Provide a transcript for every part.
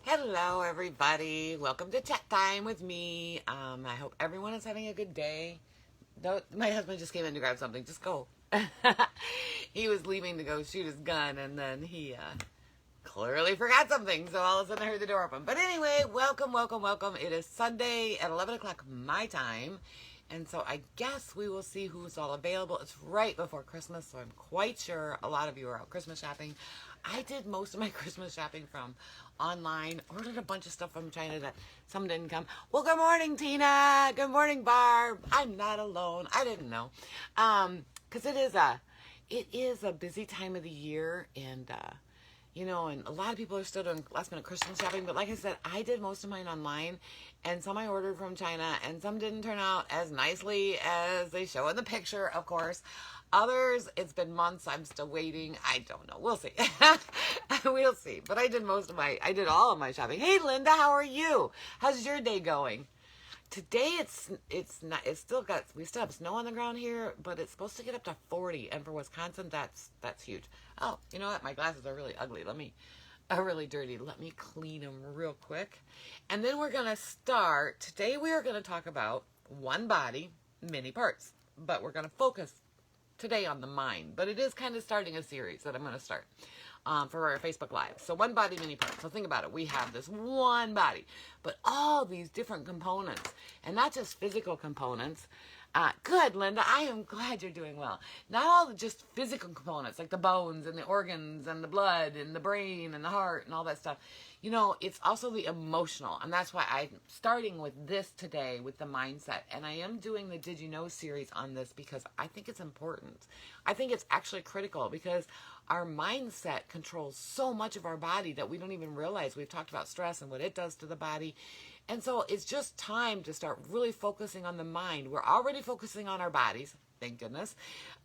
Hello, everybody. Welcome to Chat Time with me. I hope everyone is having a good day. My husband just came in to grab something. Just go. He was leaving to go shoot his gun, and then he clearly forgot something. So all of a sudden, I heard the door open. But anyway, welcome, welcome, welcome. It is Sunday at 11 o'clock my time. And so I guess we will see who's all available. It's right before Christmas, so I'm quite sure a lot of you are out Christmas shopping. I did most of my Christmas shopping from online, ordered a bunch of stuff from China that some didn't come. Well, good morning, Tina. Good morning, Barb. I'm not alone. I didn't know. Because it is a busy time of the year, and and a lot of people are still doing last minute Christmas shopping. But like I said, I did most of mine online, and some I ordered from China, and some didn't turn out as nicely as they show in the picture, of course. Others, it's been months. I'm still waiting. I don't know. We'll see. We'll see. But I did all of my shopping. Hey, Linda, how are you? How's your day going? Today we still have snow on the ground here, but it's supposed to get up to 40, and for Wisconsin that's huge. Oh, you know what? My glasses are really ugly. Really dirty. Let me clean them real quick. And then we're going to start. Today we are going to talk about one body, many parts, but we're going to focus today on the mind. But it is kind of starting a series that I'm going to start for our Facebook Live. So one body, many parts. So think about it. We have this one body, but all these different components, and not just physical components. Good, Linda. I am glad you're doing well. Not all just physical components like the bones and the organs and the blood and the brain and the heart and all that stuff. It's also the emotional. And that's why I'm starting with this today with the mindset. And I am doing the Did You Know series on this because I think it's important. I think it's actually critical because our mindset controls so much of our body that we don't even realize. We've talked about stress and what it does to the body. And so it's just time to start really focusing on the mind. We're already focusing on our bodies, thank goodness.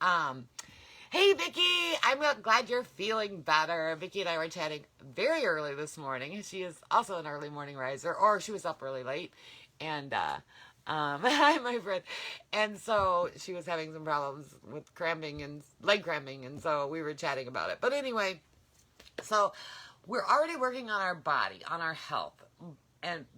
Hey, Vicki, I'm glad you're feeling better. Vicki and I were chatting very early this morning. She is also an early morning riser, or she was up really late. And hi, my friend. And so she was having some problems with cramping and leg cramping, and so we were chatting about it. But anyway, so we're already working on our body, on our health.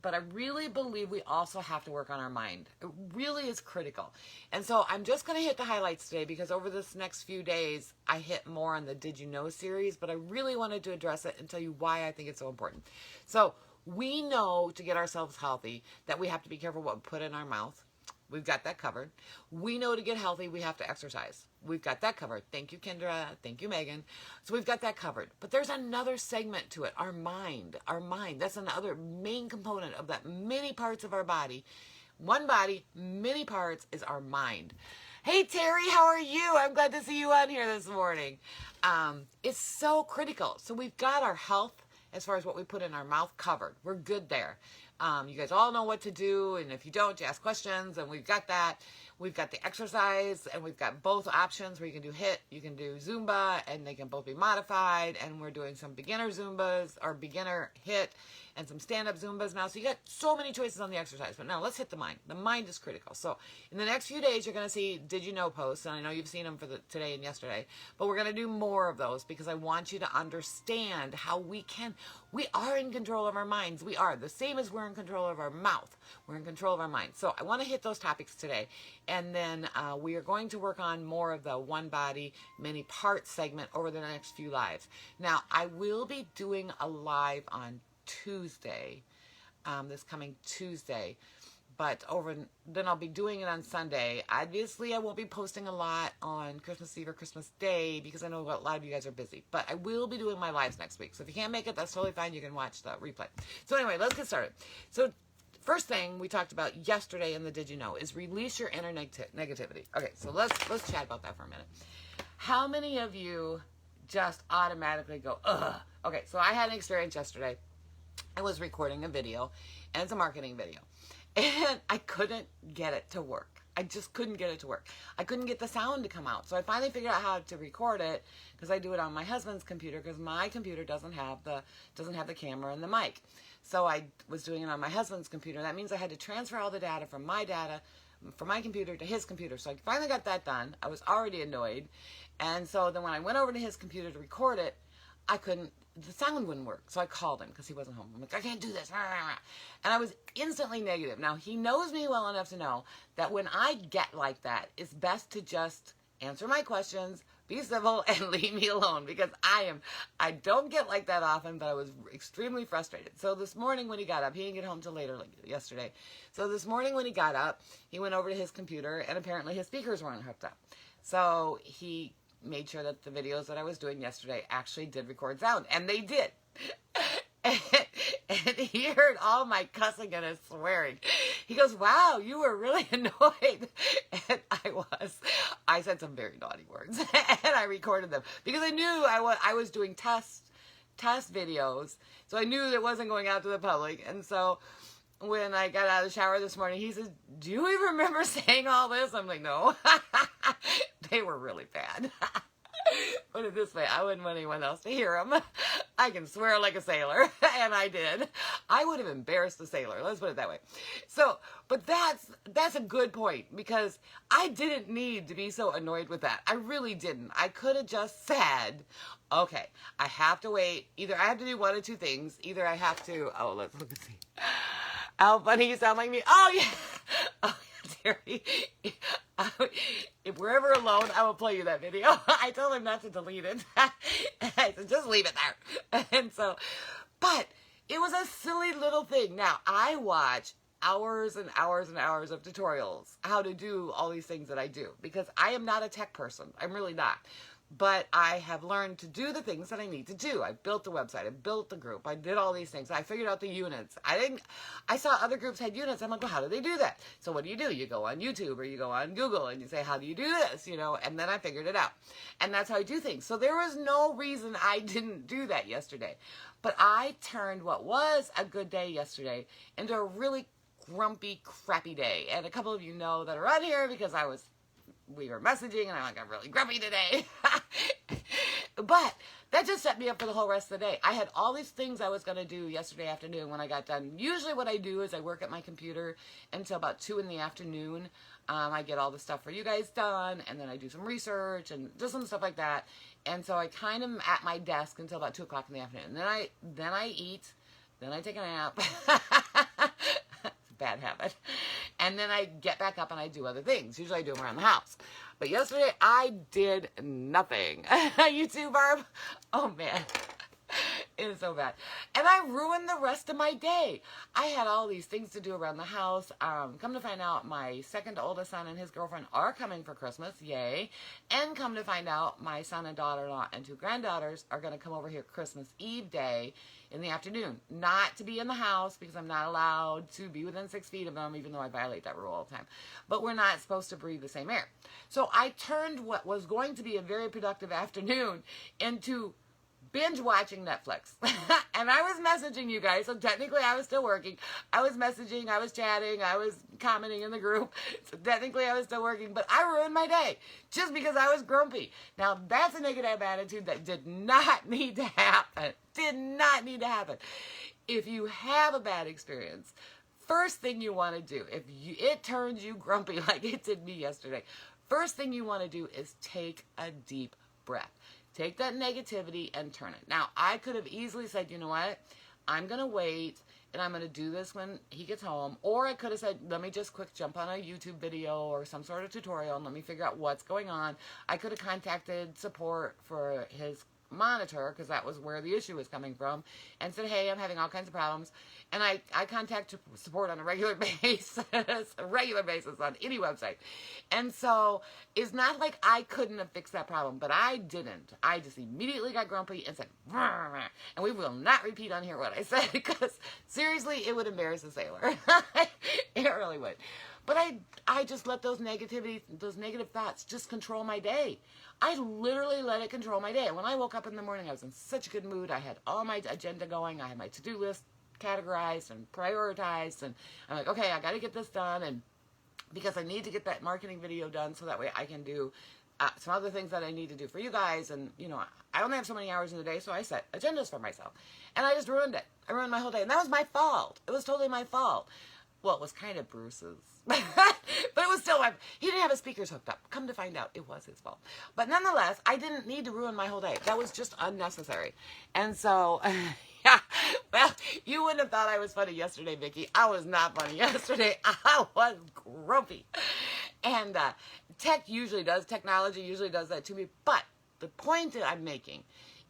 But I really believe we also have to work on our mind. It really is critical. And so I'm just going to hit the highlights today because over this next few days, I hit more on the Did You Know series, but I really wanted to address it and tell you why I think it's so important. So we know to get ourselves healthy that we have to be careful what we put in our mouth. We've got that covered. We know to get healthy, we have to exercise. We've got that covered. Thank you, Kendra. Thank you, Megan. So we've got that covered. But there's another segment to it, our mind. Our mind, that's another main component of that many parts of our body. One body, many parts is our mind. Hey, Terry, how are you? I'm glad to see you on here this morning. It's so critical. So we've got our health as far as what we put in our mouth covered. We're good there. You guys all know what to do, and if you don't, you ask questions, and we've got that. We've got the exercise, and we've got both options where you can do HIIT, you can do Zumba, and they can both be modified, and we're doing some beginner Zumbas, or beginner HIIT, and some stand-up Zumbas now. So you got so many choices on the exercise, but now let's hit the mind. The mind is critical. So in the next few days, you're going to see Did You Know posts, and I know you've seen them for today and yesterday, but we're going to do more of those because I want you to understand how we are in control of our minds. We are. The same as we're in control of our mouth. We're in control of our mind. So I want to hit those topics today. And then we are going to work on more of the one body, many parts segment over the next few lives. Now, I will be doing a live on Tuesday, this coming Tuesday. But then I'll be doing it on Sunday. Obviously, I won't be posting a lot on Christmas Eve or Christmas Day because I know a lot of you guys are busy. But I will be doing my lives next week. So if you can't make it, that's totally fine. You can watch the replay. So anyway, let's get started. So first thing we talked about yesterday in the Did You Know is release your inner negativity. Okay, so let's chat about that for a minute. How many of you just automatically go, ugh? Okay, so I had an experience yesterday. I was recording a video, and it's a marketing video. And I couldn't get it to work. I just couldn't get it to work. I couldn't get the sound to come out. So I finally figured out how to record it because I do it on my husband's computer because my computer doesn't have the camera and the mic. So I was doing it on my husband's computer. That means I had to transfer all the data from my computer to his computer. So I finally got that done. I was already annoyed. And so then when I went over to his computer to record it, I couldn't the sound wouldn't work. So I called him because he wasn't home. I'm like, I can't do this. And I was instantly negative. Now, he knows me well enough to know that when I get like that, it's best to just answer my questions, be civil, and leave me alone, because I don't get like that often, but I was extremely frustrated. So this morning when he got up, he didn't get home till later, like yesterday. So this morning when he got up, he went over to his computer, and apparently his speakers weren't hooked up. So he made sure that the videos that I was doing yesterday actually did record sound, and they did. And he heard all my cussing and his swearing. He goes, wow, you were really annoyed. And I said some very naughty words, and I recorded them because I knew I was doing test videos, so I knew it wasn't going out to the public. And so when I got out of the shower this morning, he says, do you even remember saying all this? I'm like, no. They were really bad. Put it this way, I wouldn't want anyone else to hear them. I can swear like a sailor, and I did. I would have embarrassed a sailor, let's put it that way. So, but that's a good point, because I didn't need to be so annoyed with that. I really didn't. I could have just said, okay, I have to wait. Either I have to do one of two things. Either I have to, let's look and see. How funny you sound like me. Oh, yeah. Oh, Terry. If we're ever alone, I will play you that video. I told him not to delete it. I said, just leave it there. And so, but it was a silly little thing. Now, I watch hours and hours and hours of tutorials, how to do all these things that I do, because I am not a tech person. I'm really not. But I have learned to do the things that I need to do. I built the website. I built the group. I did all these things. I figured out the units. I saw other groups had units. I'm like, well, how do they do that? So what do? You go on YouTube or you go on Google and you say, how do you do this? And then I figured it out. And that's how I do things. So there was no reason I didn't do that yesterday. But I turned what was a good day yesterday into a really grumpy, crappy day. And a couple of you know that are on here because we were messaging, and I'm really grumpy today. But that just set me up for the whole rest of the day. I had all these things I was going to do yesterday afternoon when I got done. Usually what I do is I work at my computer until about 2 in the afternoon. I get all the stuff for you guys done, and then I do some research and just some stuff like that. And so I kind of am at my desk until about 2 o'clock in the afternoon. Then I eat, then I take a nap. Bad habit. And then I get back up and I do other things. Usually I do them around the house. But yesterday I did nothing. You too, Barb? Oh man. It is so bad. And I ruined the rest of my day. I had all these things to do around the house. Come to find out, my second oldest son and his girlfriend are coming for Christmas. Yay. And come to find out, my son and daughter-in-law and 2 granddaughters are going to come over here Christmas Eve day in the afternoon. Not to be in the house, because I'm not allowed to be within 6 feet of them, even though I violate that rule all the time. But we're not supposed to breathe the same air. So I turned what was going to be a very productive afternoon into binge watching Netflix. And I was messaging you guys, so technically I was still working. I was messaging, I was chatting, I was commenting in the group, so technically I was still working, but I ruined my day just because I was grumpy. Now that's a negative attitude that did not need to happen. Did not need to happen. If you have a bad experience, first thing you want to do, if it turns you grumpy like it did me yesterday, first thing you want to do is take a deep breath. Take that negativity and turn it. Now, I could have easily said, you know what? I'm going to wait, and I'm going to do this when he gets home. Or I could have said, let me just quick jump on a YouTube video or some sort of tutorial and let me figure out what's going on. I could have contacted support for his monitor, because that was where the issue was coming from, and said, hey, I'm having all kinds of problems. And I contact support on a regular basis, on any website. And so it's not like I couldn't have fixed that problem, but I didn't. I just immediately got grumpy and said, and we will not repeat on here what I said, because seriously, it would embarrass a sailor. It really would. But I just let those negative thoughts just control my day. I literally let it control my day. And when I woke up in the morning, I was in such a good mood. I had all my agenda going. I had my to-do list categorized and prioritized. And I'm like, okay, I got to get this done. And because I need to get that marketing video done so that way I can do some other things that I need to do for you guys. And, I only have so many hours in the day, so I set agendas for myself. And I just ruined it. I ruined my whole day. And that was my fault. It was totally my fault. Well, it was kind of Bruce's. But it was still he didn't have his speakers hooked up. Come to find out, it was his fault. But nonetheless, I didn't need to ruin my whole day. That was just unnecessary. And so, yeah, well, you wouldn't have thought I was funny yesterday, Vicki. I was not funny yesterday. I was grumpy. And technology usually does that to me. But the point that I'm making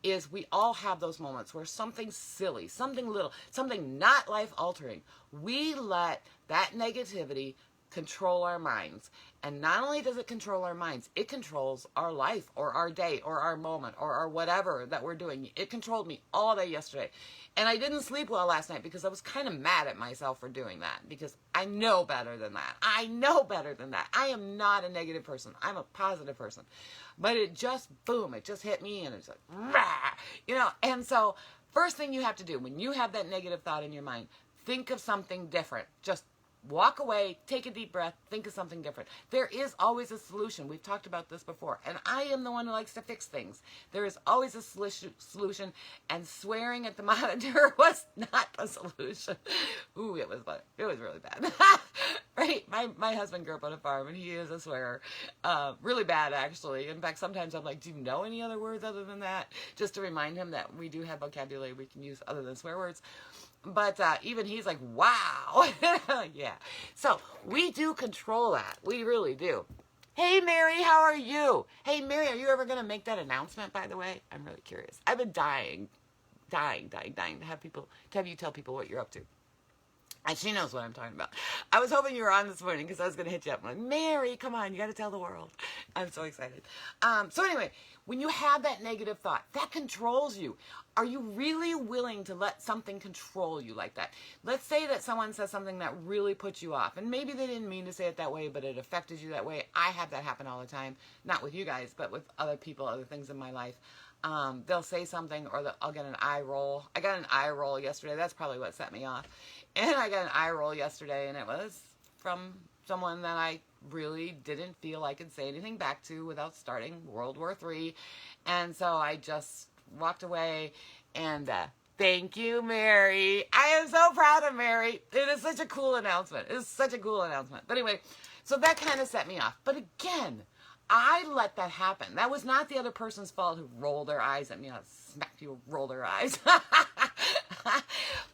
is we all have those moments where something silly, something little, something not life-altering, we let that negativity control our minds. And not only does it control our minds, it controls our life or our day or our moment or our whatever that we're doing. It controlled me all day yesterday. And I didn't sleep well last night because I was kind of mad at myself for doing that, because I know better than that. I know better than that. I am not a negative person. I'm a positive person. But it just, boom, it just hit me, and it's like, rah, and so first thing you have to do when you have that negative thought in your mind, think of something different. Just walk away, take a deep breath, think of something different. There is always a solution. We've talked about this before, and I am the one who likes to fix things. There is always a solution, and swearing at the monitor was not a solution. Ooh, it was really bad. Right? My husband grew up on a farm, and he is a swearer. Really bad, actually. In fact, sometimes I'm like, do you know any other words other than that? Just to remind him that we do have vocabulary we can use other than swear words. But even he's like, wow. Yeah. So we do control that. We really do. Hey, Mary, how are you? Hey, Mary, are you ever going to make that announcement, by the way? I'm really curious. I've been dying to have you tell people what you're up to. And she knows what I'm talking about. I was hoping you were on this morning because I was going to hit you up. I'm like, Mary, come on, you got to tell the world. I'm so excited. So anyway, when you have that negative thought, that controls you. Are you really willing to let something control you like that? Let's say that someone says something that really puts you off. And maybe they didn't mean to say it that way, but it affected you that way. I have that happen all the time. Not with you guys, but with other people, other things in my life. They'll say something, or I'll get an eye roll. I got an eye roll yesterday. That's probably what set me off. And I got an eye roll yesterday, and it was from someone that I really didn't feel I could say anything back to without starting World War III. And so I just walked away, and thank you, Mary. I am so proud of Mary. It is such a cool announcement. It is such a cool announcement. But anyway, so that kind of set me off. But again, I let that happen. That was not the other person's fault who rolled their eyes at me. I smacked you, roll their eyes.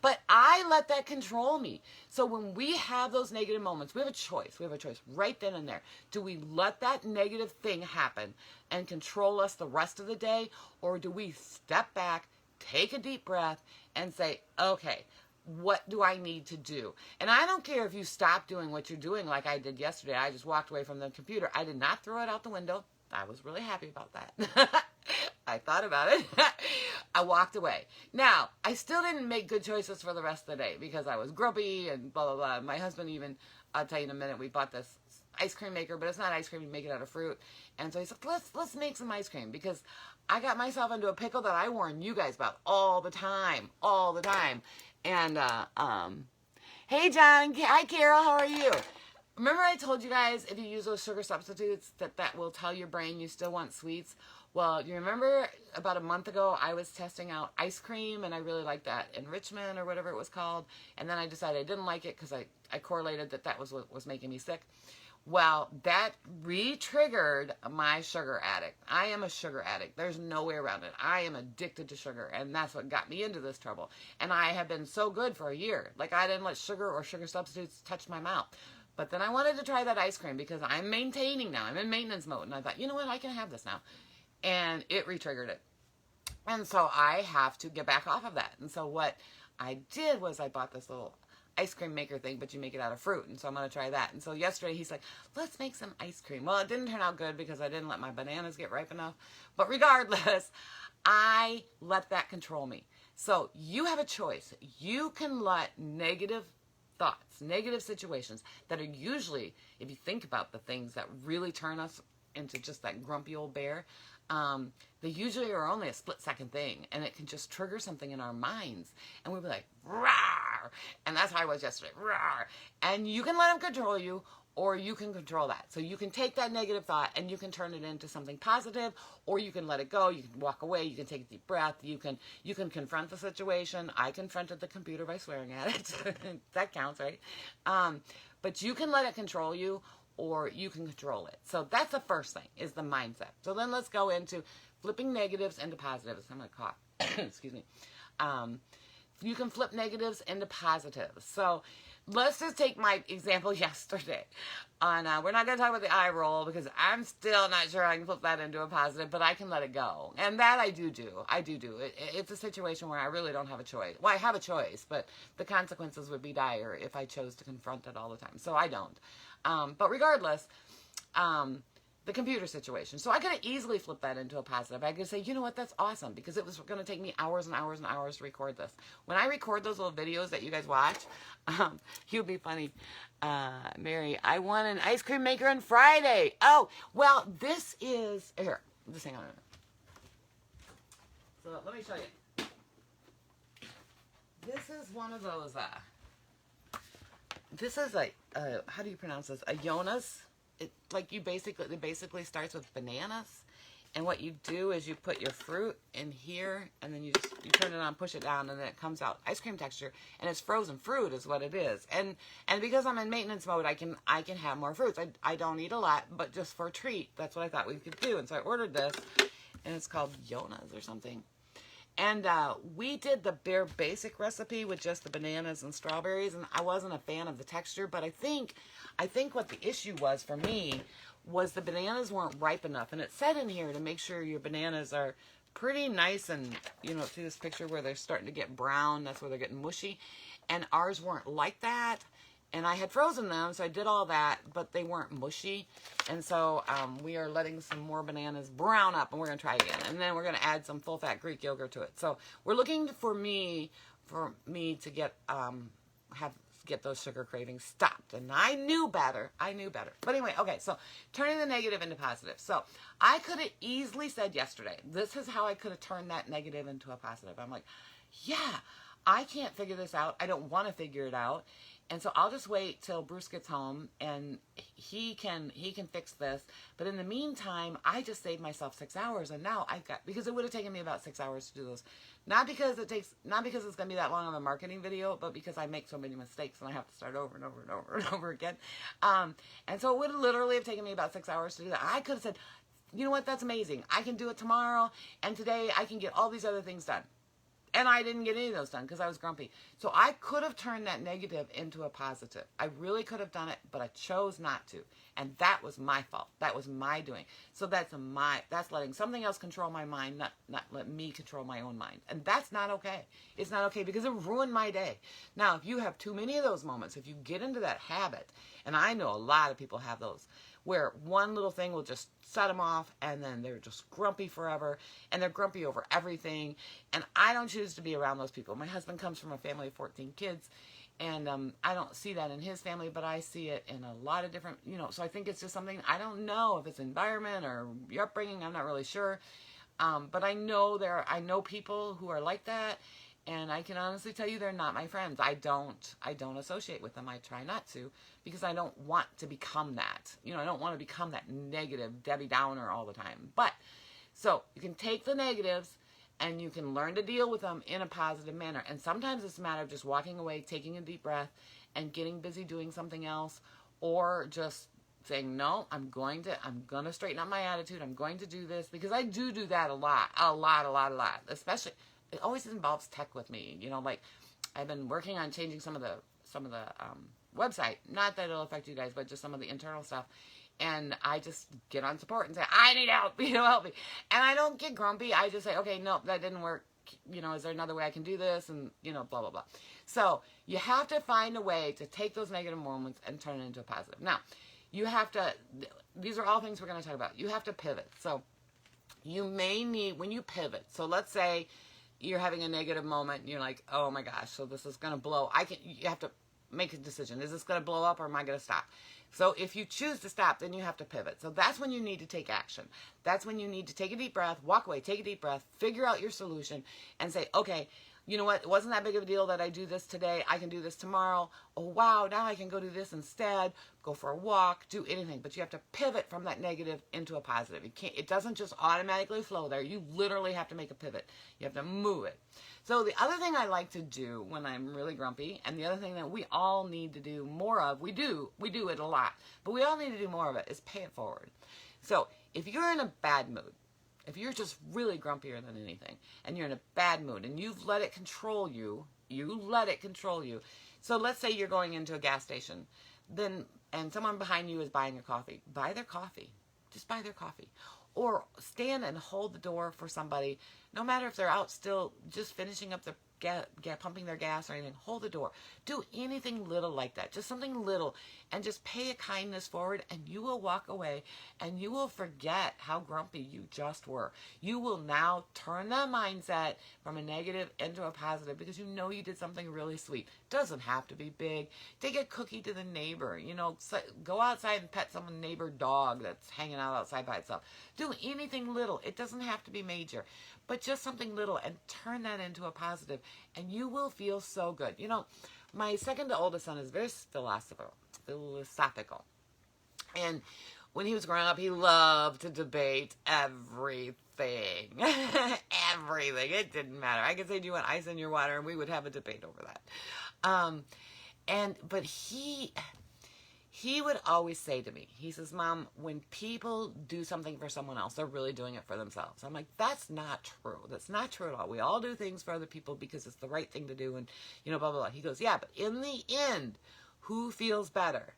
But I let that control me. So when we have those negative moments, we have a choice. We have a choice right then and there. Do we let that negative thing happen and control us the rest of the day? Or do we step back, take a deep breath, and say, okay, what do I need to do? And I don't care if you stop doing what you're doing like I did yesterday. I just walked away from the computer. I did not throw it out the window. I was really happy about that. I thought about it. I walked away. Now, I still didn't make good choices for the rest of the day because I was grumpy and blah, blah, blah. My husband even, I'll tell you in a minute, we bought this ice cream maker, but it's not ice cream. You make it out of fruit. And so he said, let's make some ice cream, because I got myself into a pickle that I warn you guys about all the time. And, hey, John. Hi, Carol. How are you? Remember I told you guys if you use those sugar substitutes that will tell your brain you still want sweets? Well, you remember about a month ago I was testing out ice cream, and I really liked that enrichment or whatever it was called. And then I decided I didn't like it because I correlated that was what was making me sick. Well, that re-triggered my sugar addict. I am a sugar addict. There's no way around it. I am addicted to sugar, and that's what got me into this trouble. And I have been so good for a year. Like, I didn't let sugar or sugar substitutes touch my mouth. But then I wanted to try that ice cream because I'm maintaining now. I'm in maintenance mode. And I thought, you know what? I can have this now. And it re-triggered it. And so I have to get back off of that. And so what I did was I bought this little ice cream maker thing, but you make it out of fruit. And so I'm going to try that. And so yesterday he's like, let's make some ice cream. Well, it didn't turn out good because I didn't let my bananas get ripe enough. But regardless, I let that control me. So you have a choice. You can let negative thoughts, negative situations that are usually, if you think about the things that really turn us into just that grumpy old bear, they usually are only a split-second thing, and it can just trigger something in our minds, and we'll be like, rawr, and that's how I was yesterday, rawr, and you can let them control you, or you can control that. So you can take that negative thought and you can turn it into something positive, or you can let it go. You can walk away. You can take a deep breath. You can confront the situation. I confronted the computer by swearing at it. That counts, right? But you can let it control you, or you can control it. So that's the first thing, is the mindset. So then let's go into flipping negatives into positives. I'm going to cough. Excuse me. You can flip negatives into positives. So let's just take my example yesterday. We're not going to talk about the eye roll, because I'm still not sure I can flip that into a positive, but I can let it go. And that I do. It's a situation where I really don't have a choice. Well, I have a choice, but the consequences would be dire if I chose to confront it all the time. So I don't. But regardless, the computer situation. So I could have easily flipped that into a positive. I could say, you know what, that's awesome, because it was going to take me hours and hours and hours to record this. When I record those little videos that you guys watch, you'll be funny. Mary, I won an ice cream maker on Friday. Oh, well, this is, here, just hang on a minute. So let me show you. This is one of those, this is a, how do you pronounce this? A Jonas. It basically starts with bananas, and what you do is you put your fruit in here, and then you turn it on, push it down, and then it comes out ice cream texture, and it's frozen fruit is what it is. And because I'm in maintenance mode, I can have more fruits. I don't eat a lot, but just for a treat, that's what I thought we could do. And so I ordered this, and it's called Jonas or something. And we did the bare basic recipe with just the bananas and strawberries, and I wasn't a fan of the texture, but I think what the issue was for me was the bananas weren't ripe enough. And it said in here to make sure your bananas are pretty nice, and, you know, see this picture where they're starting to get brown, that's where they're getting mushy. And ours weren't like that. And I had frozen them, so I did all that, but they weren't mushy. And so we are letting some more bananas brown up, and we're going to try again. And then we're going to add some full-fat Greek yogurt to it. So we're looking for me to get get those sugar cravings stopped. And I knew better. But anyway, okay, so turning the negative into positive. So I could have easily said yesterday, this is how I could have turned that negative into a positive. I'm like, yeah, I can't figure this out. I don't want to figure it out. And so I'll just wait till Bruce gets home, and he can fix this. But in the meantime, I just saved myself 6 hours, and now because it would have taken me about 6 hours to do those. Not because it's going to be that long of a marketing video, but because I make so many mistakes and I have to start over and over and over and over again. And so it would literally have taken me about 6 hours to do that. I could have said, you know what, that's amazing. I can do it tomorrow, and today I can get all these other things done. And I didn't get any of those done because I was grumpy. So I could have turned that negative into a positive. I really could have done it, but I chose not to. And that was my fault. That was my doing. So that's letting something else control my mind, not let me control my own mind. And that's not okay. It's not okay because it ruined my day. Now, if you have too many of those moments, if you get into that habit, and I know a lot of people have those, where one little thing will just set them off, and then they're just grumpy forever, and they're grumpy over everything, and I don't choose to be around those people. My husband comes from a family of 14 kids, and I don't see that in his family, but I see it in a lot of different, so I think it's just something, I don't know if it's environment or your upbringing, I'm not really sure, but I know people who are like that, and I can honestly tell you they're not my friends. I don't associate with them. I try not to because I don't want to become that. I don't want to become that negative Debbie Downer all the time. But, so you can take the negatives and you can learn to deal with them in a positive manner. And sometimes it's a matter of just walking away, taking a deep breath, and getting busy doing something else, or just saying, no, I'm going to straighten up my attitude. I'm going to do this, because I do that a lot, especially. It always involves tech with me, like I've been working on changing some of the website. Not that it'll affect you guys, but just some of the internal stuff. And I just get on support and say, I need help, help me. And I don't get grumpy. I just say, okay, no, that didn't work. Is there another way I can do this? And, blah, blah, blah. So you have to find a way to take those negative moments and turn it into a positive. Now, you have to, these are all things we're going to talk about. You have to pivot. So you may need, when you pivot, so let's say you're having a negative moment and you're like, oh my gosh, so this is going to blow. You have to make a decision. Is this going to blow up, or am I going to stop? So if you choose to stop, then you have to pivot. So that's when you need to take action. That's when you need to take a deep breath, walk away, take a deep breath, figure out your solution, and say, okay, you know what, it wasn't that big of a deal that I do this today. I can do this tomorrow. Oh, wow, now I can go do this instead, go for a walk, do anything. But you have to pivot from that negative into a positive. It doesn't just automatically flow there. You literally have to make a pivot. You have to move it. So the other thing I like to do when I'm really grumpy, and the other thing that we all need to do more of, we do it a lot, but we all need to do more of it, is pay it forward. So if you're in a bad mood, if you're just really grumpier than anything, and you're in a bad mood, and you've let it control you, So let's say you're going into a gas station, and someone behind you is buying your coffee. Buy their coffee. Just buy their coffee. Or stand and hold the door for somebody, no matter if they're out still just finishing up their pumping their gas or anything. Hold the door. Do anything little like that. Just something little, and just pay a kindness forward, and you will walk away, and you will forget how grumpy you just were. You will now turn that mindset from a negative into a positive, because you know you did something really sweet. Doesn't have to be big. Take a cookie to the neighbor. Go outside and pet someone's neighbor dog that's hanging out outside by itself. Do anything little. It doesn't have to be major, but just something little, and turn that into a positive, and you will feel so good. My second to oldest son is very philosophical. And when he was growing up, he loved to debate everything. Everything. It didn't matter. I could say, do you want ice in your water? And we would have a debate over that. But he would always say to me, he says, Mom, when people do something for someone else, they're really doing it for themselves. I'm like, that's not true. That's not true at all. We all do things for other people because it's the right thing to do, and, blah, blah, blah. He goes, yeah, but in the end, who feels better?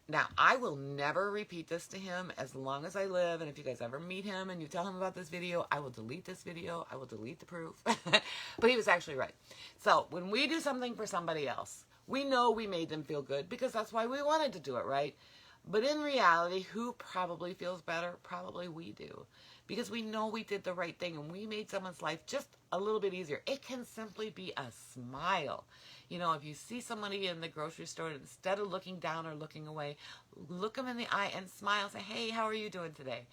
Now, I will never repeat this to him as long as I live, and if you guys ever meet him and you tell him about this video, I will delete this video. I will delete the proof. But he was actually right. So when we do something for somebody else, we know we made them feel good because that's why we wanted to do it, right? But in reality, who probably feels better? Probably we do. Because we know we did the right thing and we made someone's life just a little bit easier. It can simply be a smile. If you see somebody in the grocery store, instead of looking down or looking away, look them in the eye and smile. Say, hey, how are you doing today?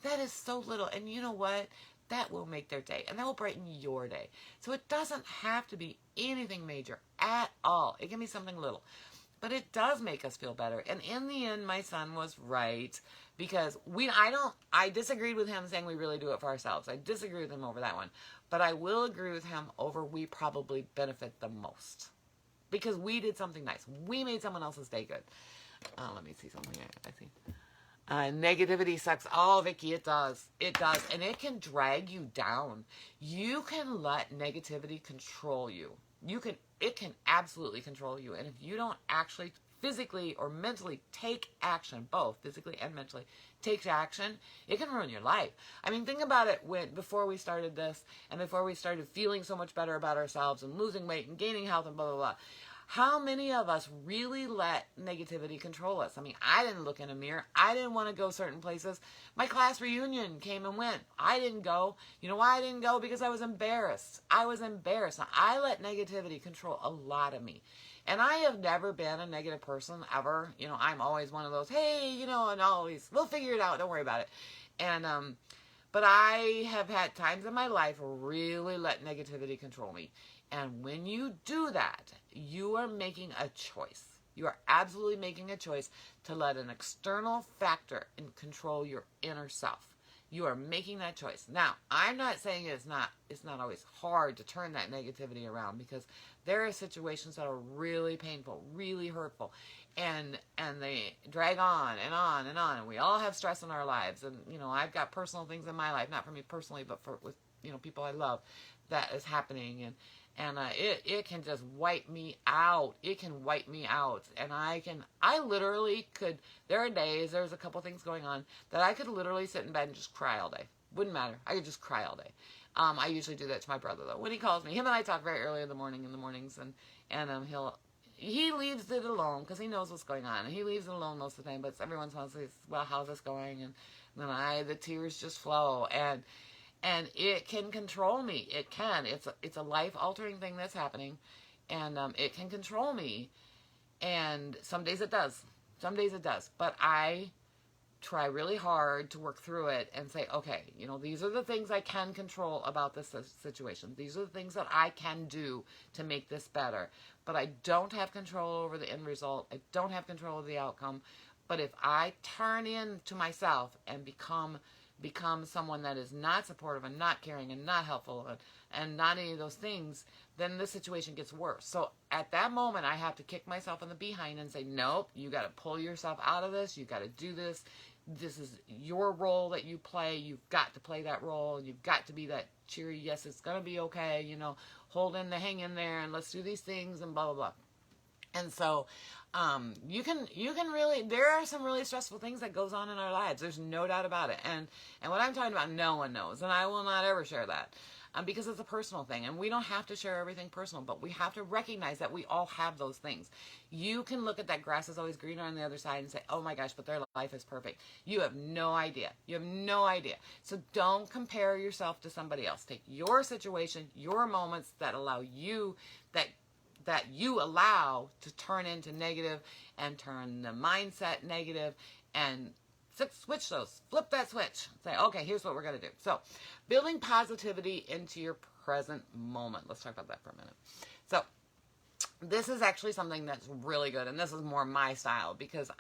That is so little. And you know what? That will make their day, and that will brighten your day. So it doesn't have to be anything major at all. It can be something little. But it does make us feel better. And in the end, my son was right, because I disagreed with him saying we really do it for ourselves. I disagree with him over that one. But I will agree with him over we probably benefit the most, because we did something nice. We made someone else's day good. Let me see something I see. Negativity sucks. Oh, Vicky, it does. It does. And it can drag you down. You can let negativity control you. It can absolutely control you. And if you don't actually physically or mentally take action, both physically and mentally take action, it can ruin your life. I mean, think about it before we started this, and before we started feeling so much better about ourselves and losing weight and gaining health and blah, blah, blah. How many of us really let negativity control us? I mean, I didn't look in a mirror. I didn't want to go certain places. My class reunion came and went. I didn't go. You know why I didn't go? Because I was embarrassed. I was embarrassed. Now, I let negativity control a lot of me. And I have never been a negative person ever. I'm always one of those, hey, and always, we'll figure it out. Don't worry about it. And, but I have had times in my life really let negativity control me. And when you do that, you are making a choice. You are absolutely making a choice to let an external factor control your inner self. You are making that choice. Now, I'm not saying it's not always hard to turn that negativity around, because there are situations that are really painful, really hurtful, and they drag on and on and on. And we all have stress in our lives. And, I've got personal things in my life, not for me personally, but with people I love, that is happening. And it can just wipe me out. It can wipe me out. And I literally could, there are days, there's a couple things going on, that I could literally sit in bed and just cry all day. Wouldn't matter. I could just cry all day. I usually do that to my brother, though. When he calls me, him and I talk very early in the mornings, and he leaves it alone, because he knows what's going on. And he leaves it alone most of the time, but every once in a while he says, well, how's this going? And then the tears just flow. And it can control me. It can. It's a life-altering thing that's happening. And it can control me. And some days it does. Some days it does. But I try really hard to work through it and say, okay, you know, these are the things I can control about this situation. These are the things that I can do to make this better. But I don't have control over the end result. I don't have control of the outcome. But if I turn into myself and become someone that is not supportive and not caring and not helpful and not any of those things, then the situation gets worse. So at that moment, I have to kick myself in the behind and say, nope, you got to pull yourself out of this. You got to do this. This is your role that you play. You've got to play that role. You've got to be that cheery, yes, it's going to be okay, you know, hang in there, and let's do these things and blah, blah, blah. And so you can really, there are some really stressful things that goes on in our lives. There's no doubt about it. And what I'm talking about, no one knows. And I will not ever share that because it's a personal thing. And we don't have to share everything personal, but we have to recognize that we all have those things. You can look at that grass is always greener on the other side and say, oh my gosh, but their life is perfect. You have no idea. You have no idea. So don't compare yourself to somebody else. Take your situation, your moments that allow you, that you allow to turn into negative and turn the mindset negative and switch those. Flip that switch. Say, okay, here's what we're going to do. So building positivity into your present moment. Let's talk about that for a minute. So this is actually something that's really good. And this is more my style because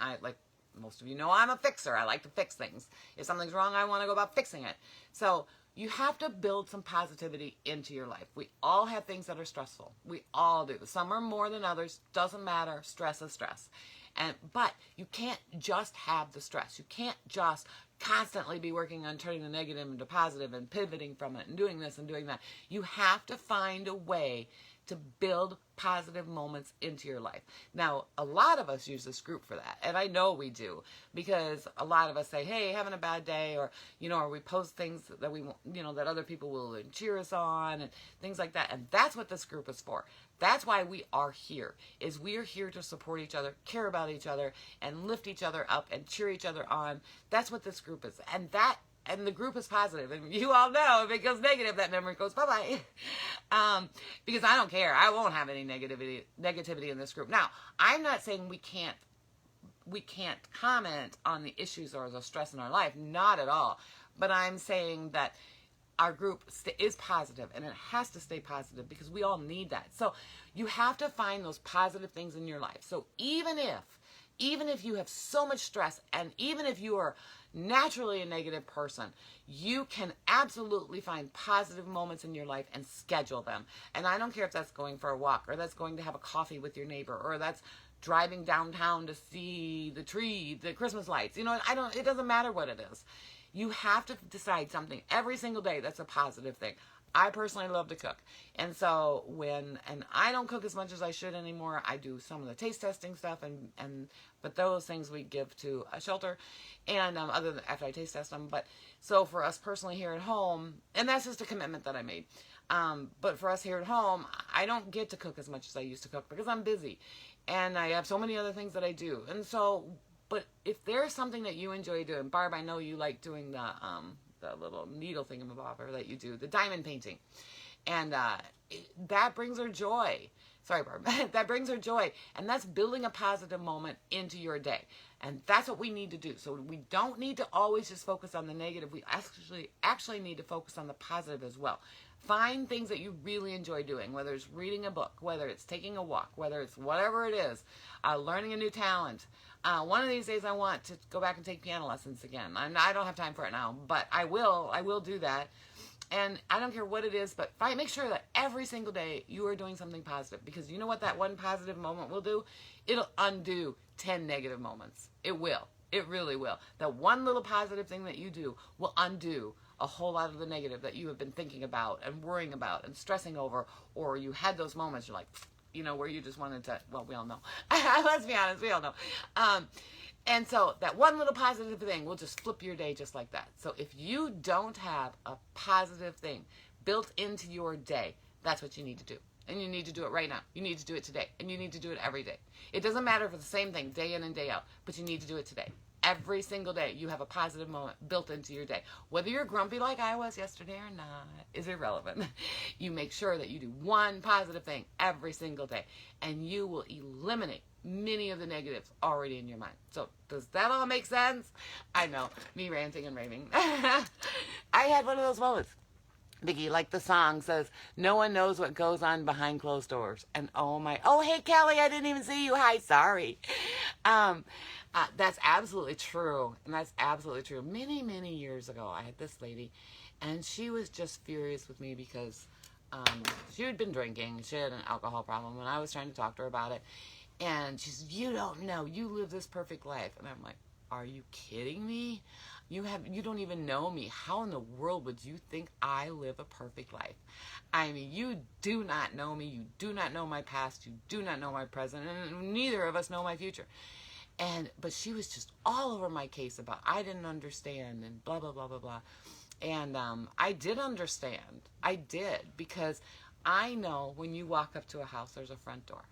most of you know, I'm a fixer. I like to fix things. If something's wrong, I want to go about fixing it. So you have to build some positivity into your life. We all have things that are stressful. We all do. Some are more than others. Doesn't matter. Stress is stress. But you can't just have the stress. You can't just constantly be working on turning the negative into positive and pivoting from it and doing this and doing that. You have to find a way to build positive moments into your life. Now, a lot of us use this group for that, and I know we do, because a lot of us say, hey, having a bad day, or, you know, or we post things that we, you know, that other people will cheer us on and things like that, and that's what this group is for. That's why we are here, is we are here to support each other, care about each other, and lift each other up and cheer each other on. That's what this group is, and the group is positive. And you all know if it goes negative, that memory goes bye-bye. Because I don't care. I won't have any negativity in this group. Now, I'm not saying we can't comment on the issues or the stress in our life. Not at all. But I'm saying that our group is positive, and it has to stay positive because we all need that. So you have to find those positive things in your life. So even if you have so much stress, and even if you are naturally a negative person, you can absolutely find positive moments in your life and schedule them. And I don't care if that's going for a walk, or that's going to have a coffee with your neighbor, or that's driving downtown to see the Christmas lights. You know, it doesn't matter what it is. You have to decide something every single day that's a positive thing. I personally love to cook. And so and I don't cook as much as I should anymore. I do some of the taste testing stuff, but those things we give to a shelter, and other than after I taste test them. But so for us personally here at home, and that's just a commitment that I made. But for us here at home, I don't get to cook as much as I used to cook because I'm busy, and I have so many other things that I do. And so, but if there's something that you enjoy doing, Barb, I know you like doing the little needle thingamabobber that you do, the diamond painting. And that brings her joy. Sorry, Barb. That brings her joy. And that's building a positive moment into your day. And that's what we need to do. So we don't need to always just focus on the negative. We actually need to focus on the positive as well. Find things that you really enjoy doing, whether it's reading a book, whether it's taking a walk, whether it's whatever it is, learning a new talent. One of these days I want to go back and take piano lessons again. I don't have time for it now, but I will do that. And I don't care what it is, but make sure that every single day you are doing something positive, because you know what that one positive moment will do? It'll undo 10 negative moments. It will. It really will. That one little positive thing that you do will undo a whole lot of the negative that you have been thinking about and worrying about and stressing over, or you had those moments you're like, you know, where you just wanted to, well, we all know. Let's be honest, we all know. And so that one little positive thing will just flip your day just like that. So if you don't have a positive thing built into your day, that's what you need to do. And you need to do it right now. You need to do it today. And you need to do it every day. It doesn't matter if it's the same thing day in and day out, but you need to do it today. every single day you have a positive moment built into your day. Whether you're grumpy like I was yesterday or not is irrelevant. You make sure that you do one positive thing every single day, and you will eliminate many of the negatives already in your mind. So does that all make sense? I know, me ranting and raving. I had one of those moments. Biggie, like the song says, no one knows what goes on behind closed doors. And oh, hey, Kelly, I didn't even see you. Hi, sorry. That's absolutely true. And that's absolutely true. Many, many years ago, I had this lady, and she was just furious with me because she had been drinking. She had an alcohol problem, and I was trying to talk to her about it. And she said, you don't know. You live this perfect life. And I'm like, are you kidding me? You don't even know me. How in the world would you think I live a perfect life? I mean, you do not know me. You do not know my past. You do not know my present. And neither of us know my future. But she was just all over my case about I didn't understand and blah, blah, blah, blah, blah. And I did understand. I did, because I know when you walk up to a house, there's a front door.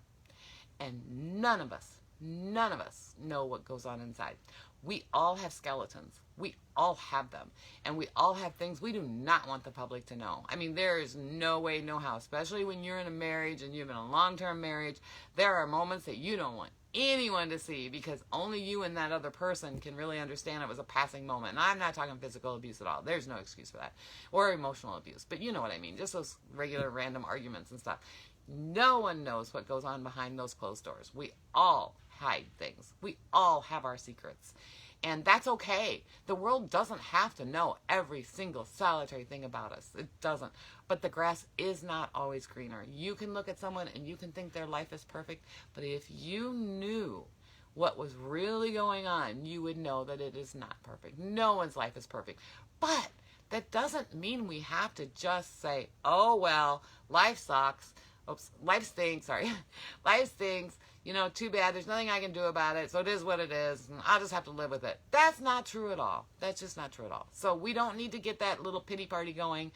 And none of us know what goes on inside. We all have skeletons. We all have them. And we all have things we do not want the public to know. I mean, there is no way, no how, especially when you're in a marriage and you've been in a long-term marriage. There are moments that you don't want anyone to see, because only you and that other person can really understand it was a passing moment. And I'm not talking physical abuse at all. There's no excuse for that. Or emotional abuse. But you know what I mean. Just those regular random arguments and stuff. No one knows what goes on behind those closed doors. We all hide things. We all have our secrets. And that's okay. The world doesn't have to know every single solitary thing about us. It doesn't. But the grass is not always greener. You can look at someone and you can think their life is perfect. But if you knew what was really going on, you would know that it is not perfect. No one's life is perfect. But that doesn't mean we have to just say, oh, well, life sucks. Oops, life stinks, sorry. Life stinks. You know, too bad. There's nothing I can do about it. So it is what it is. And I'll just have to live with it. That's not true at all. That's just not true at all. So we don't need to get that little pity party going.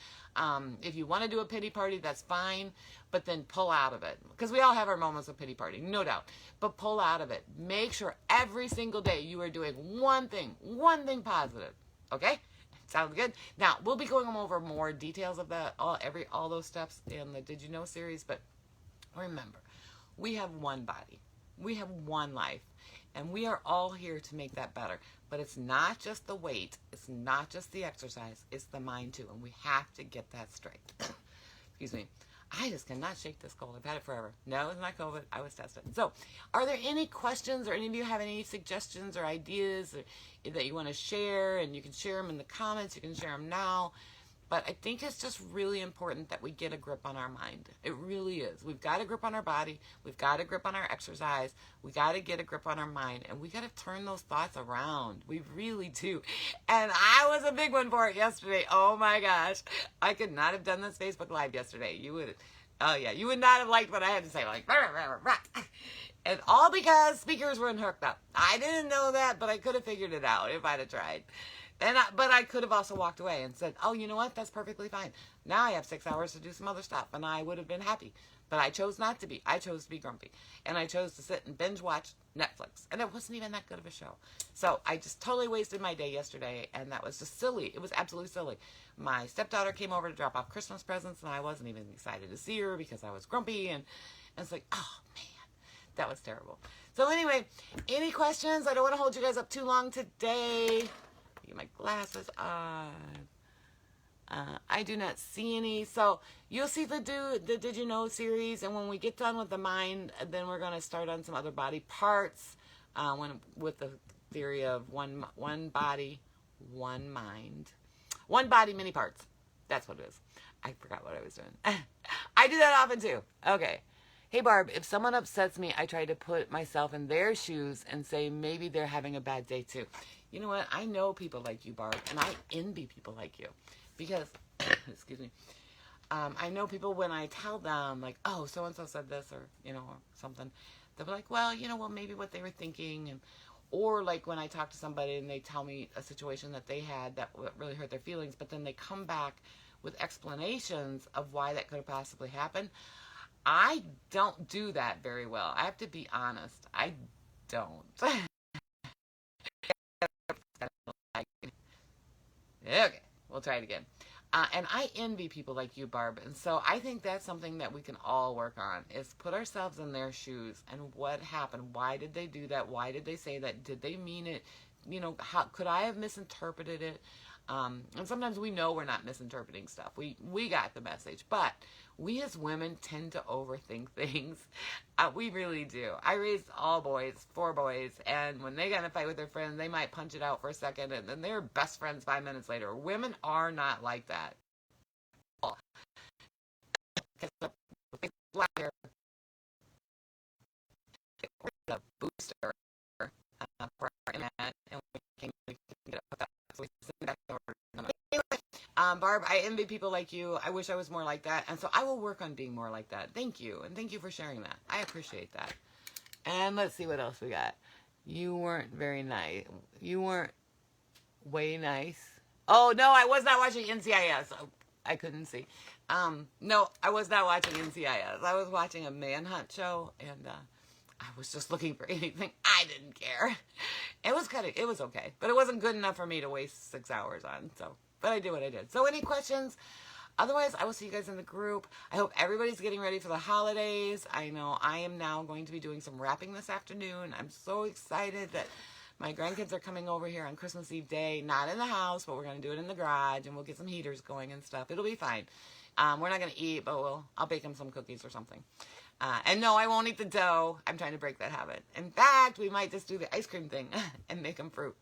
If you want to do a pity party, that's fine. But then pull out of it. Because we all have our moments of pity party, no doubt. But pull out of it. Make sure every single day you are doing one thing positive. Okay? Sounds good? Now, we'll be going over more details of that, all those steps in the Did You Know series, but remember, we have one body. We have one life, and we are all here to make that better. But it's not just the weight. It's not just the exercise. It's the mind, too, and we have to get that straight. Excuse me. I just cannot shake this cold. I've had it forever. No, it's not COVID. I was tested. So, are there any questions, or any of you have any suggestions or ideas that you want to share? And you can share them in the comments. You can share them now. But I think it's just really important that we get a grip on our mind. It really is. We've got a grip on our body. We've got a grip on our exercise. We got to get a grip on our mind. And we got to turn those thoughts around. We really do. And I was a big one for it yesterday. Oh my gosh. I could not have done this Facebook Live yesterday. You would not have liked what I had to say. Like, rah, rah, rah, rah. And all because speakers weren't hooked up. I didn't know that, but I could have figured it out if I'd have tried. But I could have also walked away and said, oh, you know what? That's perfectly fine. Now I have 6 hours to do some other stuff, and I would have been happy. But I chose not to be. I chose to be grumpy. And I chose to sit and binge watch Netflix. And it wasn't even that good of a show. So I just totally wasted my day yesterday, and that was just silly. It was absolutely silly. My stepdaughter came over to drop off Christmas presents, and I wasn't even excited to see her because I was grumpy. And it's like, oh, man, that was terrible. So anyway, any questions? I don't want to hold you guys up too long today. Get my glasses on. I do not see any. So you'll see the Did You Know series, and when we get done with the mind, then we're going to start on some other body parts. With the theory of one body, one mind, one body, many parts. That's what it is. I forgot what I was doing. I do that often too. Okay. Hey Barb, if someone upsets me, I try to put myself in their shoes and say maybe they're having a bad day too. You know what? I know people like you, Barb, and I envy people like you because, excuse me, I know people when I tell them, like, oh, so-and-so said this or, or something, they'll be like, well, maybe what they were thinking. Or like when I talk to somebody and they tell me a situation that they had that really hurt their feelings, but then they come back with explanations of why that could have possibly happened. I don't do that very well. I have to be honest. I don't. Okay, we'll try it again. And I envy people like you, Barb. And so I think that's something that we can all work on is put ourselves in their shoes and what happened. Why did they do that? Why did they say that? Did they mean it? You know, how could I have misinterpreted it? And sometimes we know we're not misinterpreting stuff. We got the message, but we as women tend to overthink things. We really do. I raised all boys, 4 boys, and when they got in a fight with their friends, they might punch it out for a second, and then they're best friends 5 minutes later. Women are not like that. The booster for our internet, and we can get it hooked up. So we send that over. Anyway, Barb, I envy people like you. I wish I was more like that, and so I will work on being more like that. Thank you, and thank you for sharing that. I appreciate that. And let's see what else we got. You weren't very nice. You weren't way nice. Oh no, I was not watching NCIS. Oh, I couldn't see. No, I was not watching NCIS. I was watching a manhunt show, and I was just looking for anything. I didn't care. It was okay, but it wasn't good enough for me to waste 6 hours on. So, but I did what I did. So, any questions? Otherwise, I will see you guys in the group. I hope everybody's getting ready for the holidays. I know I am now going to be doing some wrapping this afternoon. I'm so excited that my grandkids are coming over here on Christmas Eve day. Not in the house, but we're going to do it in the garage, and we'll get some heaters going and stuff. It'll be fine. We're not going to eat, but I'll bake them some cookies or something. And no, I won't eat the dough. I'm trying to break that habit. In fact, we might just do the ice cream thing and make them fruit.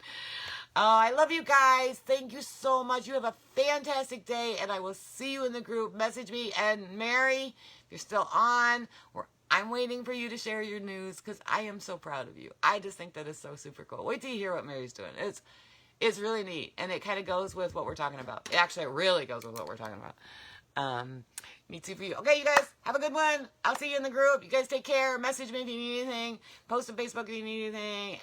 Oh, I love you guys. Thank you so much. You have a fantastic day, and I will see you in the group. Message me. And Mary, if you're still on, I'm waiting for you to share your news because I am so proud of you. I just think that is so super cool. Wait till you hear what Mary's doing. It's really neat, and it kind of goes with what we're talking about. Actually, it really goes with what we're talking about. Me too for you. Okay, you guys, have a good one. I'll see you in the group. You guys take care. Message me if you need anything. Post on Facebook if you need anything.